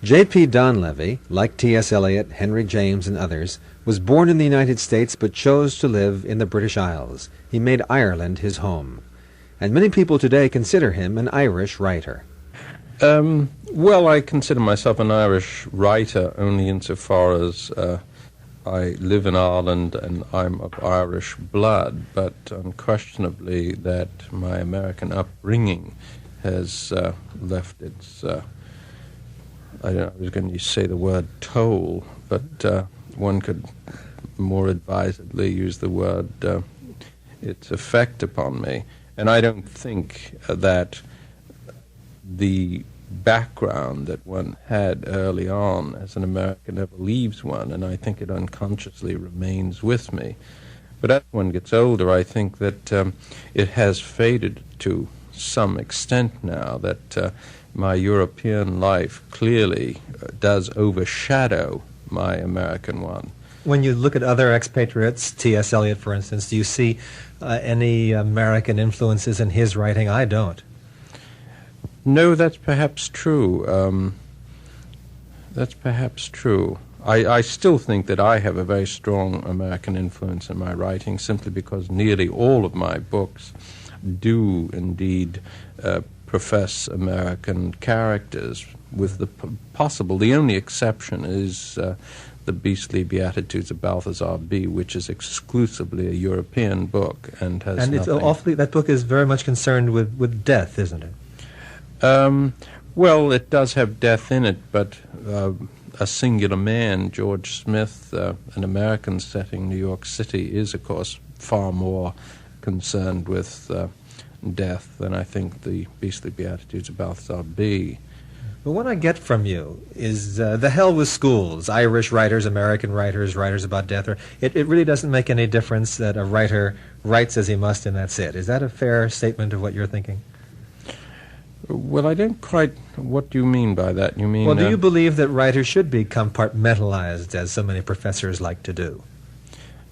J.P. Donleavy, like T.S. Eliot, Henry James, and others, was born in the United States but chose to live in the British Isles. He made Ireland his home. And many people today consider him an Irish writer. Well, I consider myself an Irish writer only insofar as I live in Ireland and I'm of Irish blood, but unquestionably that my American upbringing has left its, I was going to say the word toll, but one could more advisedly use the word its effect upon me. And I don't think that the background that one had early on as an American ever leaves one, and I think it unconsciously remains with me. But as one gets older, I think that it has faded to some extent now, that my European life clearly does overshadow my American one. When you look at other expatriates, T.S. Eliot, for instance, do you see any American influences in his writing? I don't. No, that's perhaps true. That's perhaps true. I still think that I have a very strong American influence in my writing, simply because nearly all of my books do indeed profess American characters, with the only exception is the Beastly Beatitudes of Balthazar B., which is exclusively a European book and has and nothing. It's awfully, that book is very much concerned with death, isn't it? Well, it does have death in it, but a singular man, George Smith, an American setting, New York City, is, of course, far more concerned with death than I think the Beastly Beatitudes of Balthazar B. But what I get from you is the hell with schools, Irish writers, American writers, writers about death. It really doesn't make any difference that a writer writes as he must and that's it. Is that a fair statement of what you're thinking? Well, I don't quite... What do you mean by that? You mean... Well, do you believe that writers should be compartmentalized, as so many professors like to do?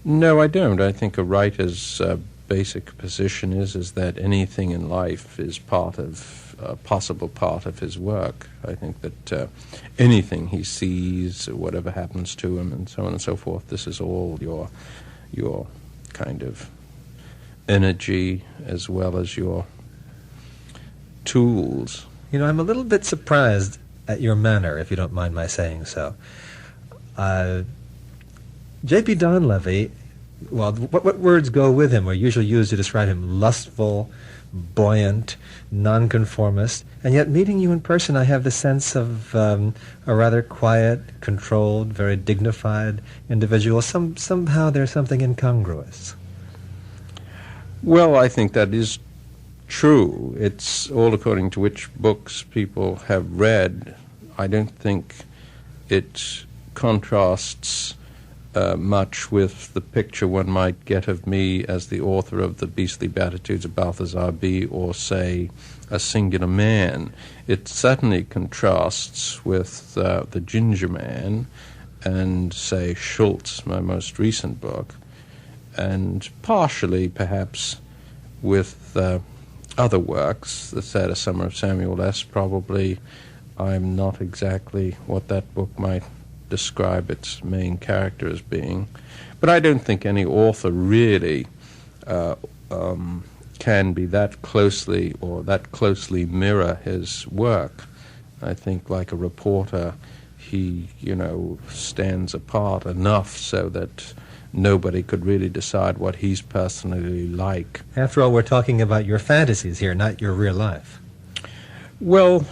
No, I don't. I think a writer's basic position is that anything in life is a possible part of his work. I think that anything he sees, or whatever happens to him, and so on and so forth, this is all your kind of energy as well as your tools. You know, I'm a little bit surprised at your manner, if you don't mind my saying so. J.P. Donleavy, well, what words go with him are usually used to describe him? Lustful, buoyant, nonconformist, and yet meeting you in person I have the sense of a rather quiet, controlled, very dignified individual. Somehow there's something incongruous. Well, I think that is true. It's all according to which books people have read. I don't think it contrasts much with the picture one might get of me as the author of the Beastly Beatitudes of Balthazar B., or, say, A Singular Man. It certainly contrasts with The Ginger Man and, say, Schultz, my most recent book, and partially, perhaps, with other works. The Saddest Summer of Samuel S., probably. I'm not exactly what that book might describe its main character as being. But I don't think any author really can be that closely mirror his work. I think, like a reporter, he, stands apart enough so that nobody could really decide what he's personally like. After all, we're talking about your fantasies here, not your real life. Well,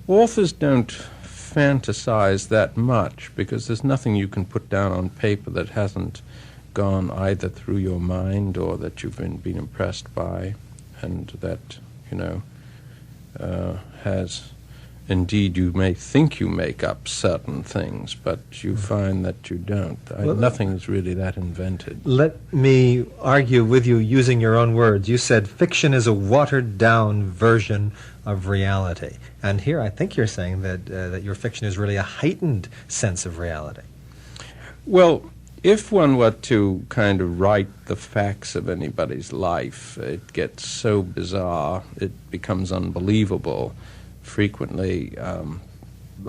authors don't fantasize that much, because there's nothing you can put down on paper that hasn't gone either through your mind or that you've been impressed by, and that, has... Indeed, you may think you make up certain things, but you find that you don't. Nothing is really that invented. Let me argue with you using your own words. You said fiction is a watered-down version of reality. And here I think you're saying that your fiction is really a heightened sense of reality. Well, if one were to kind of write the facts of anybody's life, it gets so bizarre, it becomes unbelievable. Frequently,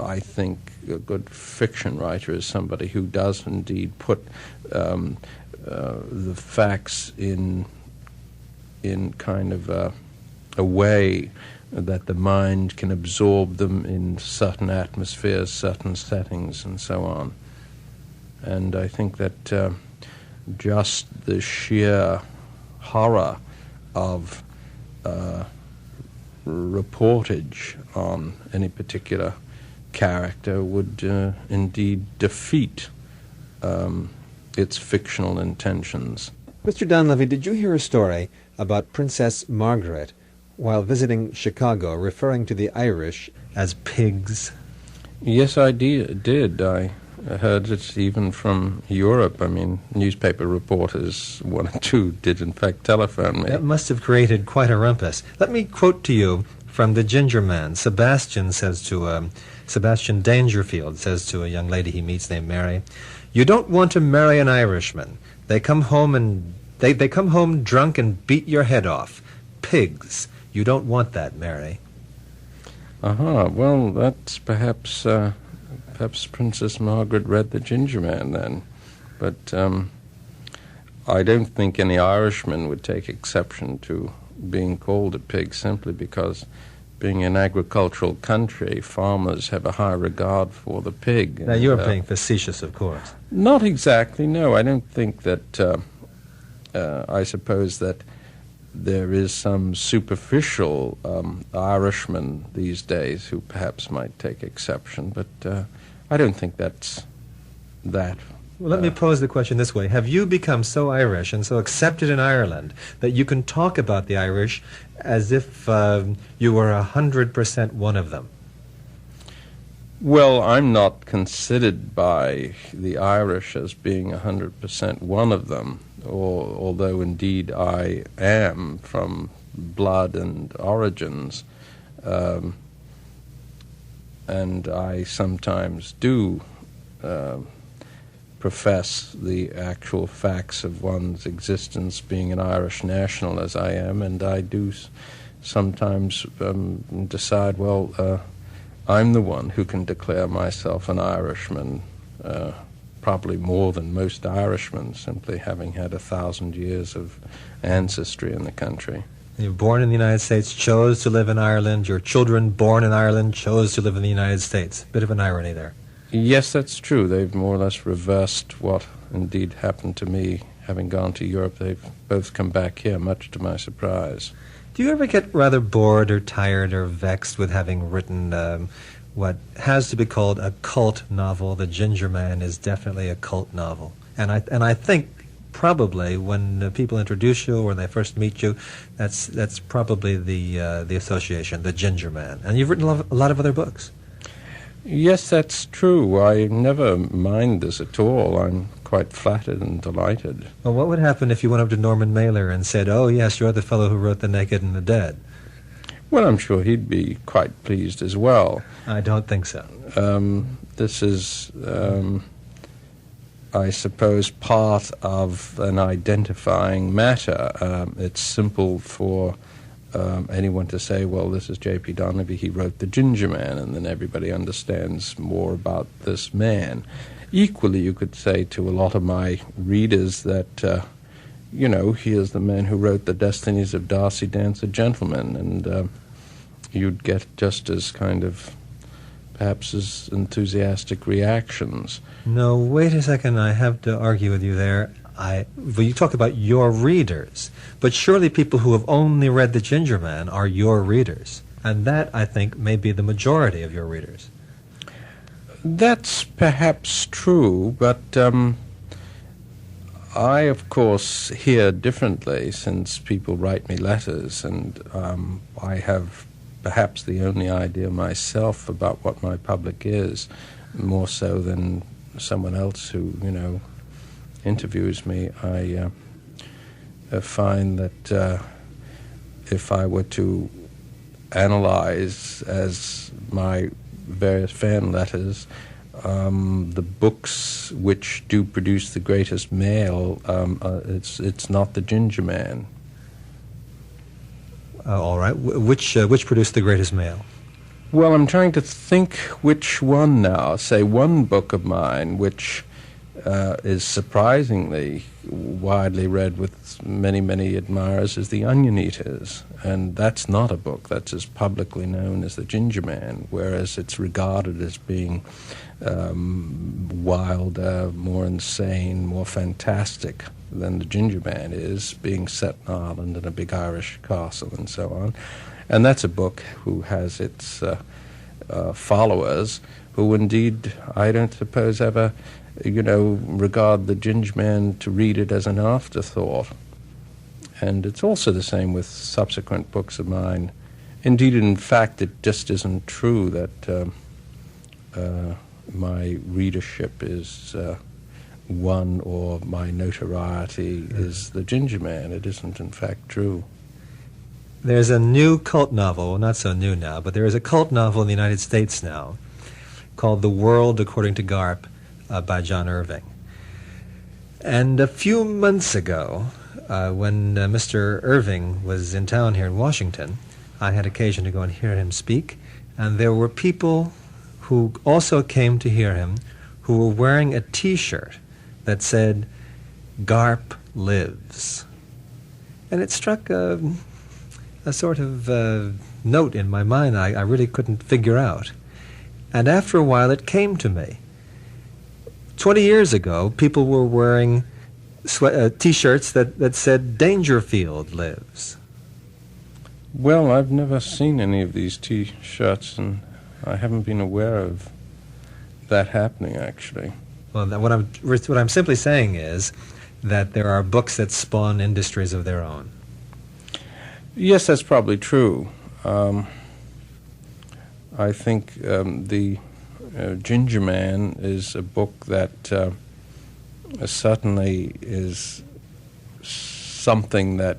I think a good fiction writer is somebody who does indeed put the facts in kind of a way that the mind can absorb them in certain atmospheres, certain settings, and so on. And I think that just the sheer horror of reportage on any particular character would indeed defeat its fictional intentions. Mr. Donleavy, did you hear a story about Princess Margaret while visiting Chicago, referring to the Irish as pigs? Yes, I did. I heard it even from Europe. I mean, newspaper reporters, one or two, did in fact telephone me. That must have created quite a rumpus. Let me quote to you from The Ginger Man. Sebastian Dangerfield says to a young lady he meets named Mary, "You don't want to marry an Irishman. They come home and they come home drunk and beat your head off. Pigs. You don't want that, Mary." Well, that's perhaps Princess Margaret read The Ginger Man then. But I don't think any Irishman would take exception to being called a pig simply because, being an agricultural country, farmers have a high regard for the pig. Now, you're being facetious, of course. Not exactly, no. I don't think that, I suppose that there is some superficial Irishman these days who perhaps might take exception, but I don't think that's that. Well, let me pose the question this way. Have you become so Irish and so accepted in Ireland that you can talk about the Irish as if you were 100% one of them? Well, I'm not considered by the Irish as being 100% one of them, although indeed I am from blood and origins, and I sometimes do profess the actual facts of one's existence, being an Irish national as I am, and I do sometimes decide, well, I'm the one who can declare myself an Irishman, probably more than most Irishmen, simply having had 1,000 years of ancestry in the country. You were born in the United States, chose to live in Ireland. Your children born in Ireland chose to live in the United States. Bit of an irony there. Yes, that's true. They've more or less reversed what indeed happened to me. Having gone to Europe, they've both come back here, much to my surprise. Do you ever get rather bored or tired or vexed with having written what has to be called a cult novel? The Ginger Man is definitely a cult novel. And I think probably when people introduce you or when they first meet you, that's probably the association, the Ginger Man. And you've written a lot of other books. Yes, that's true. I never mind this at all. I'm quite flattered and delighted. Well, what would happen if you went up to Norman Mailer and said, "Oh, yes, you're the fellow who wrote The Naked and the Dead"? Well, I'm sure he'd be quite pleased as well. I don't think so. This is, I suppose, part of an identifying matter. It's simple for anyone to say, well, this is J.P. Donleavy, he wrote The Ginger Man, and then everybody understands more about this man. Equally, you could say to a lot of my readers that, here's the man who wrote The Destinies of Darcy Dancer Gentleman, and you'd get just as kind of, perhaps as enthusiastic reactions. No, wait a second, I have to argue with you there. Well, you talk about your readers, but surely people who have only read The Ginger Man are your readers, and that, I think, may be the majority of your readers. That's perhaps true, but I, of course, hear differently since people write me letters, and I have perhaps the only idea myself about what my public is, more so than someone else who, interviews me. I find that if I were to analyze, as my various fan letters, the books which do produce the greatest mail, it's not The Ginger Man. All right. Which produced the greatest mail? Well, I'm trying to think which one now. Say one book of mine which is surprisingly widely read with many, many admirers is The Onion Eaters. And that's not a book that's as publicly known as The Ginger Man, whereas it's regarded as being wilder, more insane, more fantastic than The Ginger Man is, being set in Ireland in a big Irish castle and so on. And that's a book who has its followers who indeed, I don't suppose, ever, regard The Ginger Man to read it as an afterthought. And it's also the same with subsequent books of mine. Indeed, in fact, it just isn't true that my readership is one or my notoriety is The Ginger Man. It isn't, in fact, true. There's a new cult novel, well, not so new now, but there is a cult novel in the United States now called The World According to Garp by John Irving. And a few months ago, when Mr. Irving was in town here in Washington, I had occasion to go and hear him speak, and there were people who also came to hear him who were wearing a T-shirt that said, "Garp lives." And it struck a sort of note in my mind I really couldn't figure out. And after a while it came to me. 20 years ago, people were wearing T-shirts that said, "Dangerfield lives." Well, I've never seen any of these T-shirts, and I haven't been aware of that happening, actually. Well, what I'm simply saying is that there are books that spawn industries of their own. Yes, that's probably true. I think the Ginger Man is a book that certainly is something that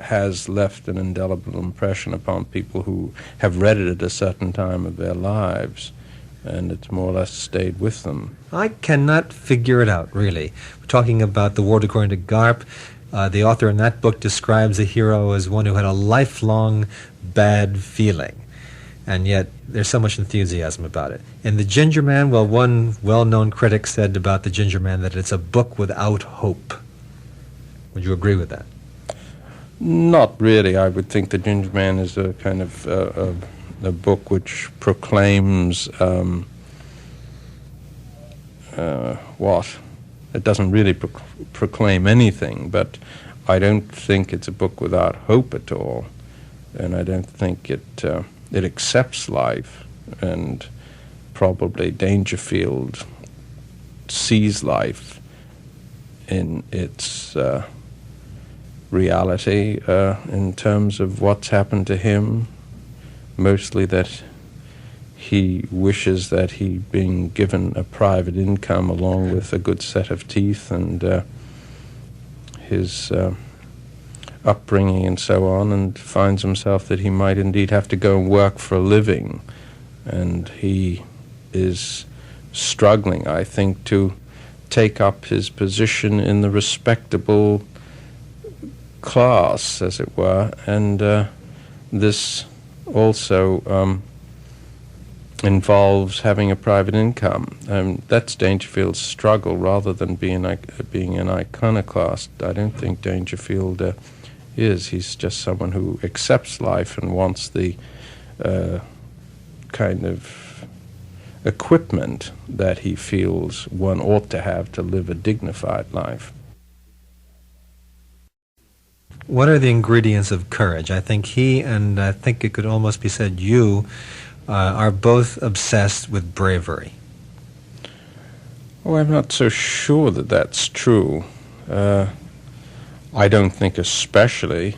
has left an indelible impression upon people who have read it at a certain time of their lives, and it's more or less stayed with them. I cannot figure it out, really. We're talking about The World According to Garp. The author in that book describes a hero as one who had a lifelong bad feeling, and yet there's so much enthusiasm about it. In The Ginger Man, well, one well-known critic said about The Ginger Man that it's a book without hope. Would you agree with that? Not really. I would think The Ginger Man is a kind of a book which proclaims what? It doesn't really proclaim anything, but I don't think it's a book without hope at all, and I don't think it accepts life, and probably Dangerfield sees life in its reality in terms of what's happened to him, mostly that he wishes that he'd been given a private income along with a good set of teeth, and his upbringing and so on, and finds himself that he might indeed have to go and work for a living. And he is struggling, I think, to take up his position in the respectable class, as it were, and this also involves having a private income. That's Dangerfield's struggle, rather than being an iconoclast. I don't think Dangerfield is. He's just someone who accepts life and wants the kind of equipment that he feels one ought to have to live a dignified life. What are the ingredients of courage? I think he, and I think it could almost be said you, are both obsessed with bravery. Oh, I'm not so sure that that's true. I don't think especially.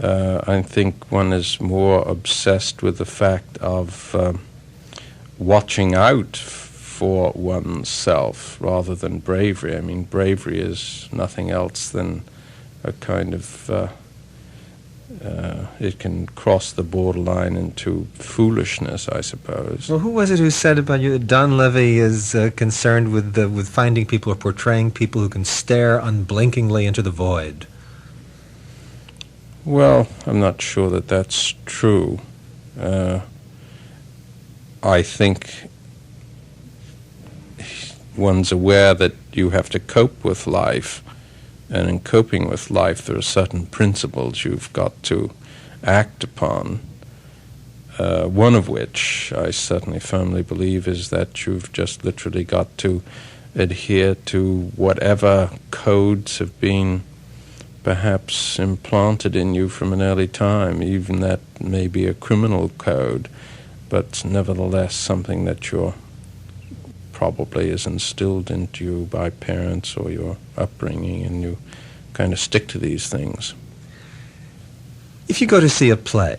I think one is more obsessed with the fact of watching out for oneself rather than bravery. I mean, bravery is nothing else than a kind of it can cross the borderline into foolishness, I suppose. Well, who was it who said about you that Donleavy is concerned with finding people or portraying people who can stare unblinkingly into the void? Well, I'm not sure that that's true. I think one's aware that you have to cope with life, and in coping with life there are certain principles you've got to act upon, one of which I certainly firmly believe is that you've just literally got to adhere to whatever codes have been perhaps implanted in you from an early time, even that may be a criminal code, but nevertheless something that you're probably is instilled into you by parents or your upbringing, and you kind of stick to these things. If you go to see a play,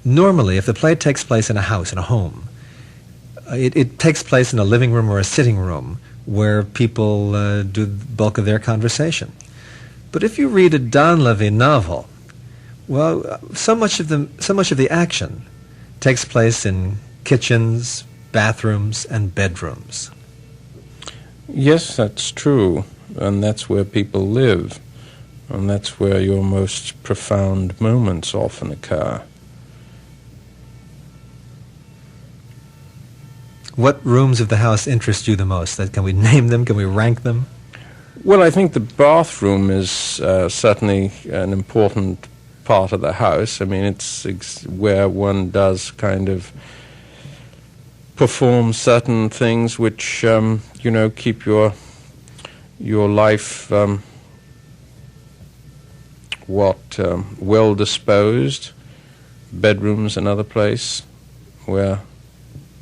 normally if the play takes place in a house, in a home, it takes place in a living room or a sitting room where people do the bulk of their conversation. But if you read a Donleavy novel, well, so much of the action takes place in kitchens, bathrooms, and bedrooms. Yes, that's true, and that's where people live, and that's where your most profound moments often occur. What rooms of the house interest you the most? Can we name them? Can we rank them? Well, I think the bathroom is certainly an important part of the house. I mean, it's where one does kind of perform certain things which, keep your life well disposed. Bedroom's another place where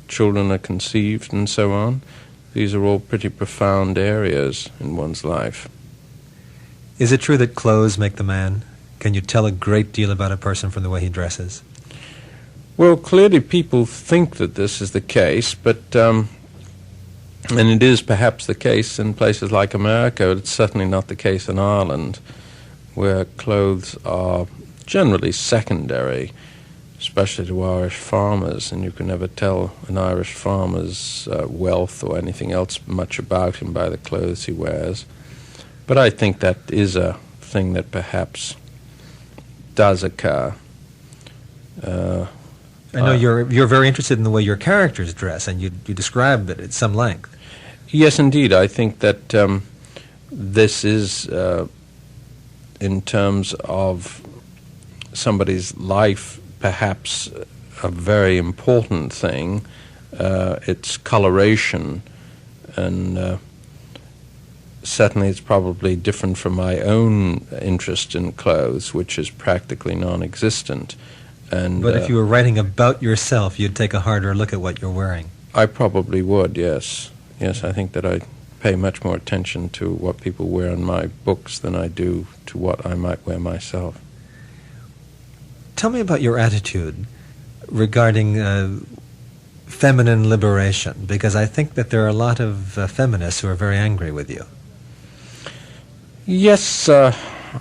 children are conceived and so on. These are all pretty profound areas in one's life. Is it true that clothes make the man? Can you tell a great deal about a person from the way he dresses? Well, clearly people think that this is the case, but and it is perhaps the case in places like America. It's certainly not the case in Ireland, where clothes are generally secondary, especially to Irish farmers, and you can never tell an Irish farmer's wealth or anything else much about him by the clothes he wears. But I think that is a thing that perhaps does occur. I know you're very interested in the way your characters dress, and you describe it at some length. Yes, indeed. I think that this is, in terms of somebody's life, perhaps a very important thing. It's coloration, and certainly it's probably different from my own interest in clothes, which is practically non-existent. But if you were writing about yourself, you'd take a harder look at what you're wearing. I probably would, yes. Yes, I think that I pay much more attention to what people wear in my books than I do to what I might wear myself. Tell me about your attitude regarding feminine liberation, because I think that there are a lot of feminists who are very angry with you. Yes,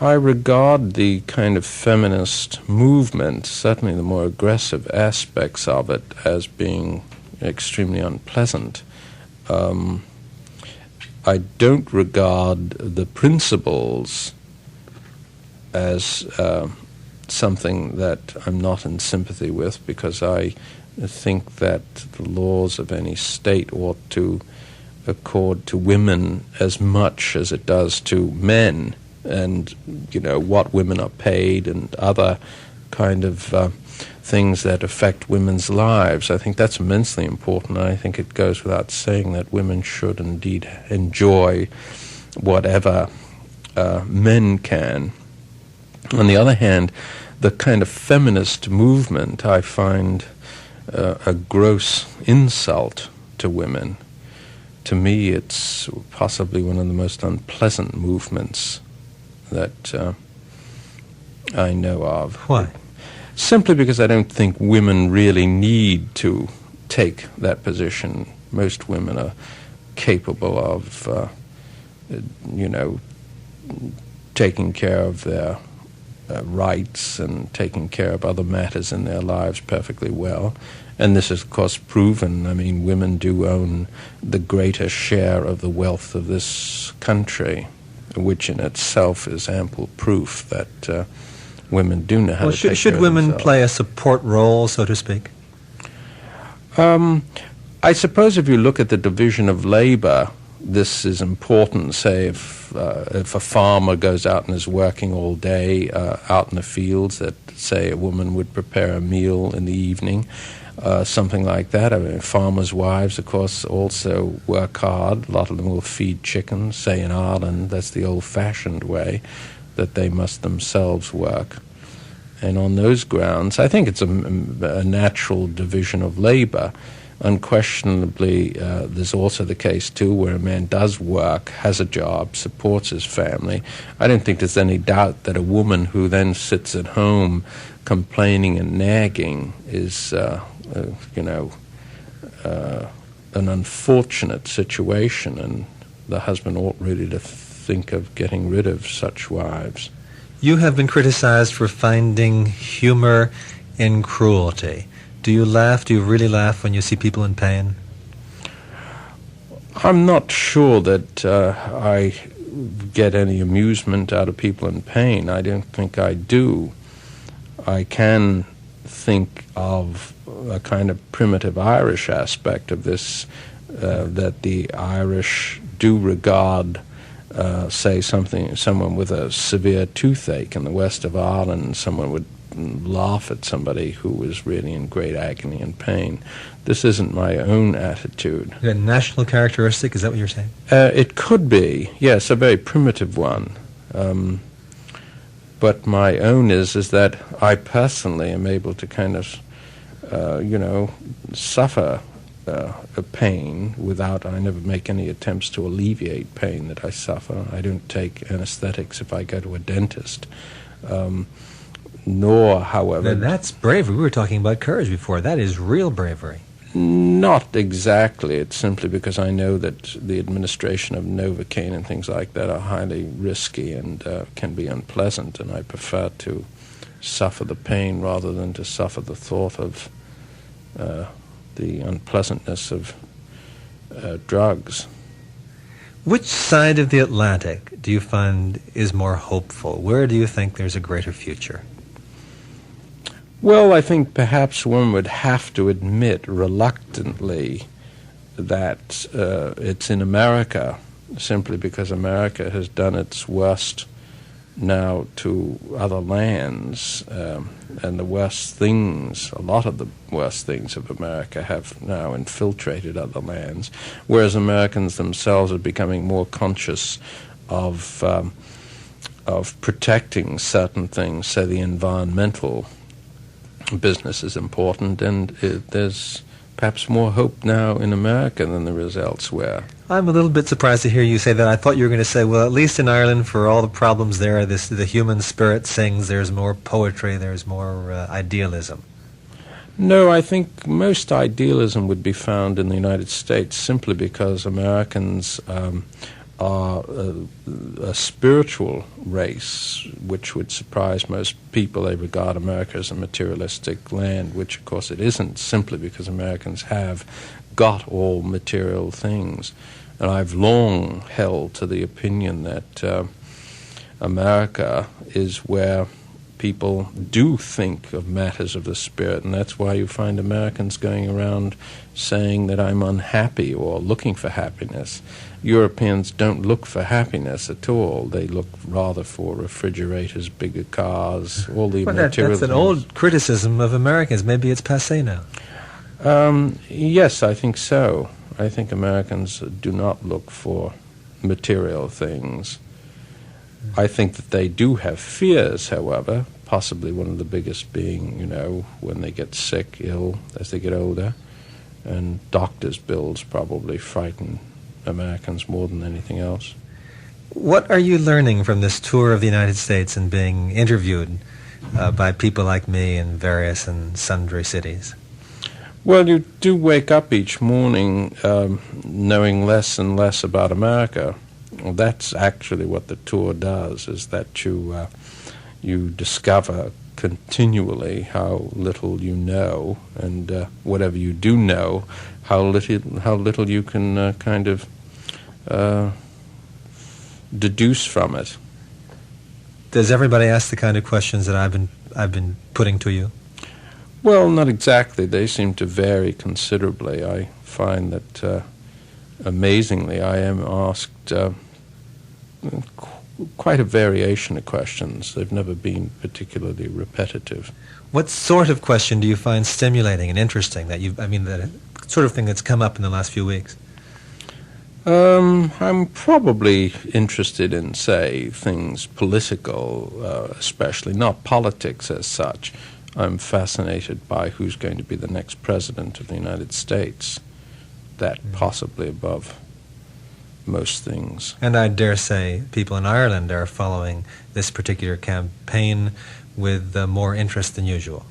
I regard the kind of feminist movement, certainly the more aggressive aspects of it, as being extremely unpleasant. I don't regard the principles as something that I'm not in sympathy with, because I think that the laws of any state ought to accord to women as much as it does to men, and what women are paid and other kind of things that affect women's lives. I think that's immensely important. I think it goes without saying that women should indeed enjoy whatever men can. On the other hand, the kind of feminist movement I find a gross insult to women. To me, it's possibly one of the most unpleasant movements that I know of. Why? Simply because I don't think women really need to take that position. Most women are capable of, taking care of their rights and taking care of other matters in their lives perfectly well. And this is, of course, proven. I mean, women do own the greater share of the wealth of this country, which in itself is ample proof that women do know how to take care should of women themselves. play a support role, so to speak? I suppose if you look at the division of labor, this is important. Say if a farmer goes out and is working all day out in the fields, that say a woman would prepare a meal in the evening, something like that. I mean, farmers' wives, of course, also work hard. A lot of them will feed chickens. Say in Ireland, that's the old-fashioned way, that they must themselves work. And on those grounds, I think it's a natural division of labor. Unquestionably, there's also the case, too, where a man does work, has a job, supports his family. I don't think there's any doubt that a woman who then sits at home complaining and nagging is, an unfortunate situation, and the husband ought really to think of getting rid of such wives. You have been criticized for finding humor in cruelty. Do you laugh? Do you really laugh when you see people in pain? I'm not sure that I get any amusement out of people in pain. I don't think I do. I can think of a kind of primitive Irish aspect of this, that the Irish do regard, say, someone with a severe toothache in the west of Ireland, someone would laugh at somebody who was really in great agony and pain. This isn't my own attitude. A national characteristic, is that what you're saying? It could be, yes, a very primitive one. But my own is that I personally am able to kind of, suffer a pain without, I never make any attempts to alleviate pain that I suffer. I don't take anesthetics if I go to a dentist. Nor, however... That's bravery. We were talking about courage before. That is real bravery. Not exactly. It's simply because I know that the administration of Novocaine and things like that are highly risky and can be unpleasant, and I prefer to suffer the pain rather than to suffer the thought of the unpleasantness of drugs. Which side of the Atlantic do you find is more hopeful? Where do you think there's a greater future? Well, I think perhaps one would have to admit reluctantly that it's in America, simply because America has done its worst now to other lands, and the worst things, a lot of the worst things of America have now infiltrated other lands, whereas Americans themselves are becoming more conscious of protecting certain things, say the environmental business is important, and there's perhaps more hope now in America than there is elsewhere. I'm a little bit surprised to hear you say that. I thought you were going to say, well, at least in Ireland, for all the problems there, the human spirit sings, there's more poetry, there's more idealism. No, I think most idealism would be found in the United States simply because Americans are a spiritual race, which would surprise most people. They regard America as a materialistic land, which of course it isn't, simply because Americans have got all material things. And I've long held to the opinion that America is where people do think of matters of the spirit, and that's why you find Americans going around saying that I'm unhappy or looking for happiness. Europeans don't look for happiness at all. They look rather for refrigerators, bigger cars, all the material That's an old criticism of Americans. Maybe it's passé now. Yes, I think so. I think Americans do not look for material things. I think that they do have fears, however, possibly one of the biggest being, when they get sick, ill, as they get older. And doctors' bills probably frighten Americans more than anything else. What are you learning from this tour of the United States and being interviewed by people like me in various and sundry cities? Well, you do wake up each morning knowing less and less about America. Well, that's actually what the tour does, is that you discover continually how little you know, and whatever you do know, how little you can kind of deduce from it. Does everybody ask the kind of questions that I've been putting to you? Well, not exactly. They seem to vary considerably. I find that, amazingly, I am asked quite a variation of questions. They've never been particularly repetitive. What sort of question do you find stimulating and interesting that sort of thing that's come up in the last few weeks? I'm probably interested in, say, things political, especially, not politics as such. I'm fascinated by who's going to be the next president of the United States. That possibly above most things. And I dare say people in Ireland are following this particular campaign with more interest than usual.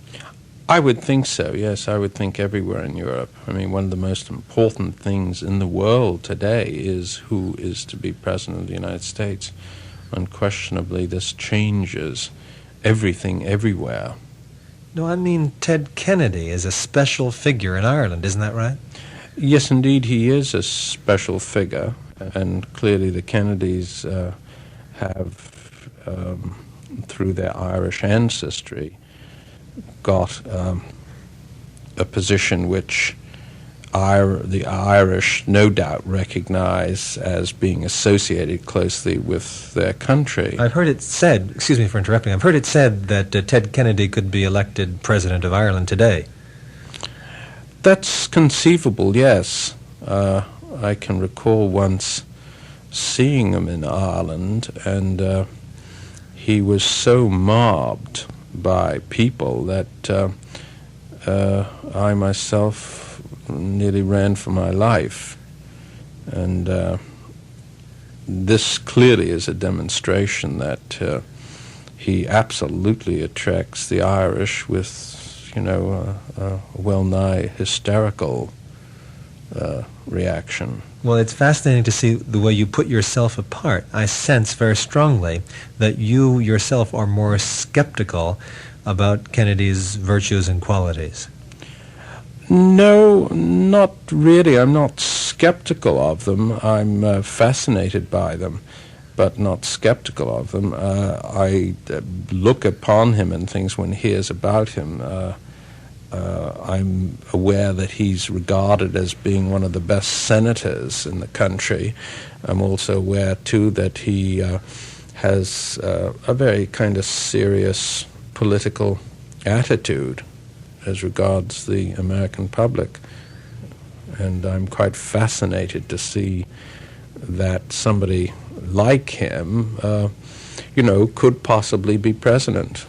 I would think so, yes. I would think everywhere in Europe. I mean, one of the most important things in the world today is who is to be president of the United States. Unquestionably, this changes everything everywhere. No, I mean Ted Kennedy is a special figure in Ireland, isn't that right? Yes, indeed, he is a special figure, and clearly the Kennedys have, through their Irish ancestry, got a position which the Irish no doubt recognize as being associated closely with their country. I've heard it said, excuse me for interrupting, I've heard it said that Ted Kennedy could be elected President of Ireland today. That's conceivable, yes. I can recall once seeing him in Ireland, and he was so mobbed by people that I myself nearly ran for my life. And this clearly is a demonstration that he absolutely attracts the Irish with, a well-nigh hysterical reaction. Well, it's fascinating to see the way you put yourself apart. I sense very strongly that you yourself are more skeptical about Kennedy's virtues and qualities. No, not really. I'm not skeptical of them. I'm fascinated by them, but not skeptical of them. I look upon him and things when hears about him. I'm aware that he's regarded as being one of the best senators in the country. I'm also aware, too, that he has a very kind of serious political attitude as regards the American public. And I'm quite fascinated to see that somebody like him, could possibly be president.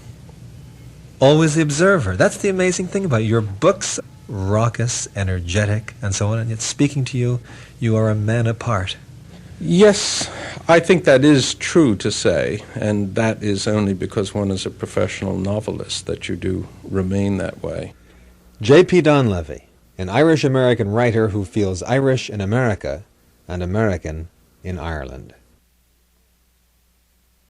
Always the observer. That's the amazing thing about your books. Raucous, energetic, and so on. And yet speaking to you, you are a man apart. Yes, I think that is true to say, and that is only because one is a professional novelist that you do remain that way. J.P. Donleavy, an Irish-American writer who feels Irish in America and American in Ireland.